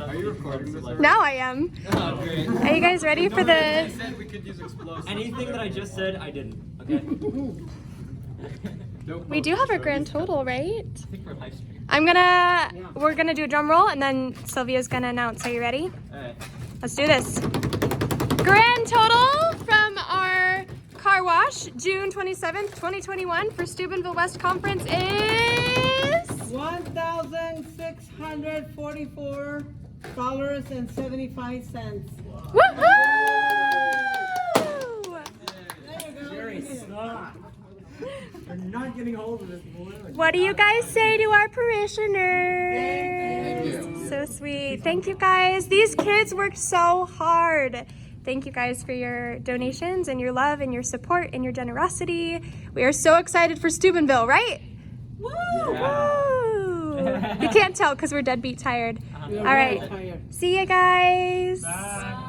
Are you recording this? Now I am. Oh, great. Are you guys ready for I the... said we could use explosives. Anything that I just said, I didn't. Okay. We do have our grand total, right? I think we're live stream. We're gonna do a drum roll and then Sylvia's gonna announce. Are you ready? Alright. Let's do this. Grand total from our car wash, June 27th, 2021 for Steubenville West Conference is... $1,644.75. Woohoo! Jerry, stop. You're not getting hold of this balloon. What do you guys say to our parishioners? Thank you. So sweet. Thank you guys. These kids worked so hard. Thank you guys for your donations and your love and your support and your generosity. We are so excited for Steubenville, right? Woo! Yeah. Woo! You can't tell because we're deadbeat tired. All right. See you guys. Bye.